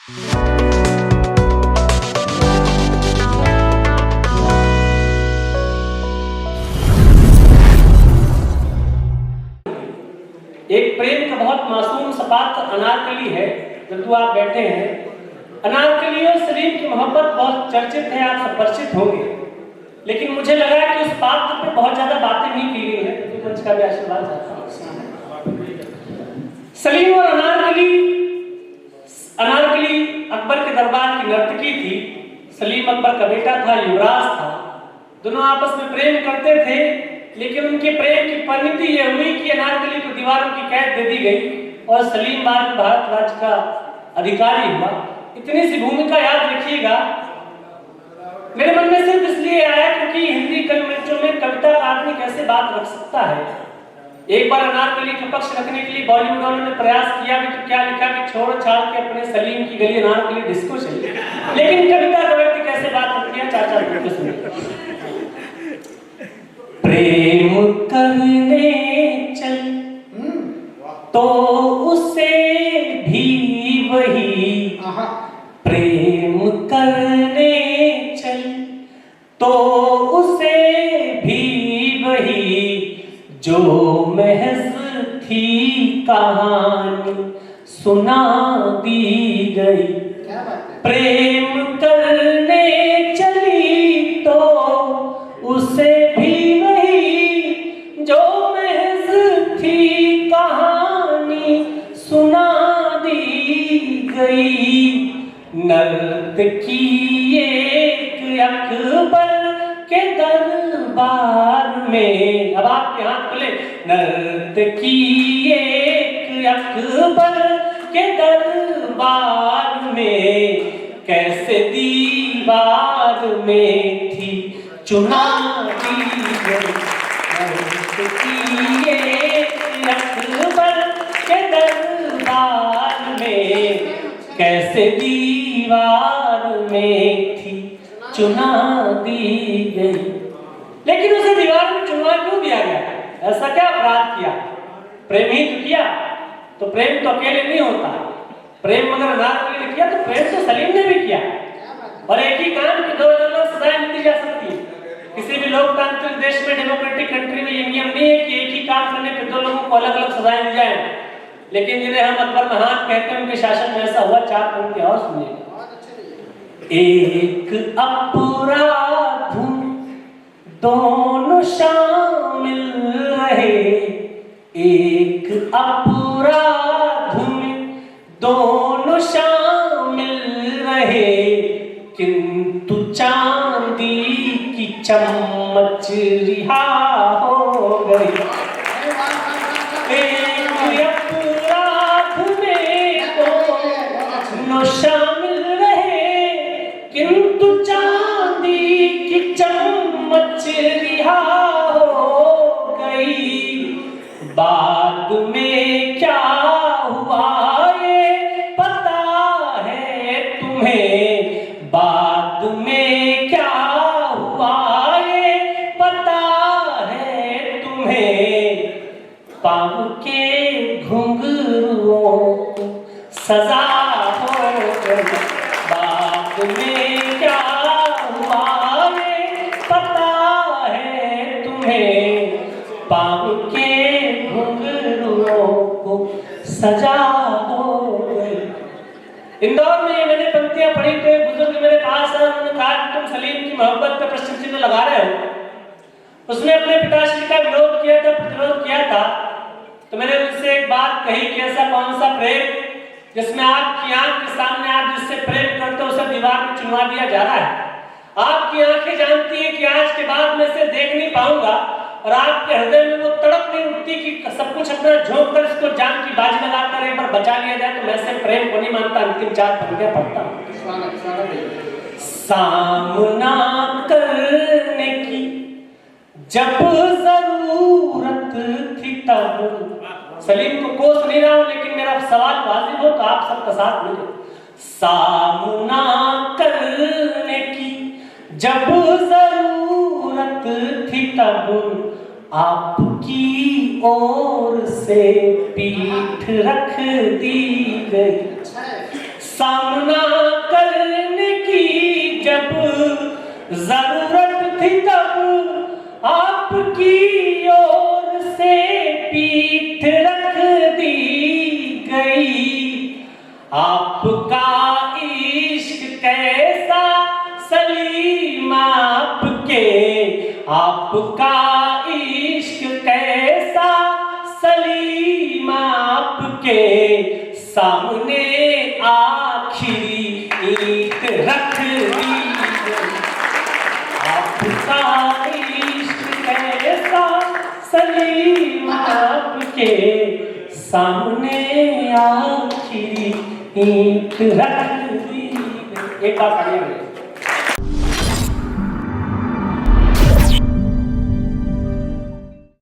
एक प्रेम का बहुत मासूम सा पात्र अनारकली है। जब आप बैठे हैं, अनारकली और सलीम की मोहब्बत बहुत चर्चित है, आप सब परिचित होंगे। लेकिन मुझे लगा कि उस पात्र पे बहुत ज्यादा बातें नहीं की गई है, तो मंच का भी आशीर्वाद चाहता हूं। सलीम और अनारकली अकबर के दरबार की नर्तकी थी। सलीम अकबर का बेटा था, युवराज था। दोनों आपस में प्रेम करते थे, लेकिन उनके प्रेम की परिणति यह हुई कि अनारकली को दीवारों की कैद दे दी गई और सलीम बाद में भारत राज्य का अधिकारी हुआ। इतनी सी भूमिका याद रखिएगा। मेरे मन में सिर्फ इसलिए आया क्योंकि हिंदी कवियों में कविता का आदमी कैसे बात रख सकता है। एक बार अनारकली का पक्ष रखने के लिए बॉलीवुड वालों ने प्रयास किया भी, तो क्या लिखा कि छोड़ छाड़ के अपने सलीम की गली अनारकली डिस्को चली। लेकिन कविता का व्यक्ति कैसे बात रखती है, चाचा बिल्कुल सुनिए। प्रेम करने चल तो उसे भी वही, प्रेम करने चल तो उसे भी वही, जो महज थी कहानी सुना दी गई। प्रेम करने चली तो उसे भी वही, जो महज थी कहानी सुना दी गई। नर्तकी एक अकबर के दरबार में, अब आपके हाथ खुले। नर्तकी एक अकबर के दरबार में, कैसे दीवार में थी चुना दी गई। नर्तकी एक अकबर के दरबार में, कैसे दीवार में थी चुना दी गई। लेकिन उसे दीवार में चुनवा क्यों दिया गया? ऐसा क्या अपराध किया? प्रेम ही तो किया। तो प्रेम तो अकेले नहीं होता। प्रेम अगर अनारकली ने किया तो प्रेम तो सलीम ने भी किया। और एक ही काम की दो अलग सजाएं दी जा सकती है। किसी भी लोकतांत्रिक देश में, डेमोक्रेटिक कंट्री में ये नियम नहीं है कि एक ही काम करने पर दो लोगों को अलग अलग सजाएं दी जाए। लेकिन जिन्हें हम अकबर महान कहते हैं, उनके शासन में ऐसा हुआ। चार पंक्ति और सुनिए। एक अपराध दोनों शामिल रहे, एक अपराध में दोनों शामिल रहे, किंतु चांदी की चम्मच रिहा हो गई। एक अपराध में दोनों शामिल रहे, किंतु चांदी की चम्मच रिहा हो गई। बाद में क्या हुआ ये पता है तुम्हें, बाद में क्या हुआ ये पता है तुम्हें, पाँव के घुंघरुओं को सजा हो गई। बाद में क्या हुआ ये पता है तुम्हें, पाँव के घुंघरुओं को सजा हो गई। इंदौर में मैंने पंक्तियां पढ़ी तो एक बुजुर्ग मेरे पास आए, उन्होंने कहा कि तुम सलीम की मोहब्बत पर प्रश्न चिन्ह लगा रहे हो। उसने अपने पिताश्री का विरोध किया था, प्रतिरोध किया था। तो मैंने उनसे एक बात कही कि ऐसा कौन सा प्रेम जिसमें आपकी आंख के सामने आप जिससे प्रेम करते हो उसे दीवार में चुनवा दिया जा रहा है। आपकी आंखें जानती हैं कि आज के बाद मैं इसे देख नहीं पाऊंगा, और आपके हृदय में वो तड़प नहीं उठती कि सब कुछ अपना झोंक कर इसको जान की बाजी लगाकर एक बार बचा लिया जाए। तो मैं से प्रेम को नहीं मानता। अंतिम चार पंक्तियां पढ़ता हूं। सामना करने की जब जरूरत थी तब, सलीम को कोस नहीं रहा हूं, लेकिन मेरा सवाल वाजिब हो तो आप सबका साथ मिले। सामना करने की जब जरूरत थी तब, आपकी ओर से पीठ रख दी गई। सामना करने की जब जरूरत थी तब आपकी ओर से पीठ रख दी गई। आपका इश्क कैसा सलीम आपके, आपका इश्क कैसा सलीम आपके सामने आखिरी ईंट रख दी। आपका इश्क कैसा सलीम आपके सामने आखिरी ईंट रख दी। एक बात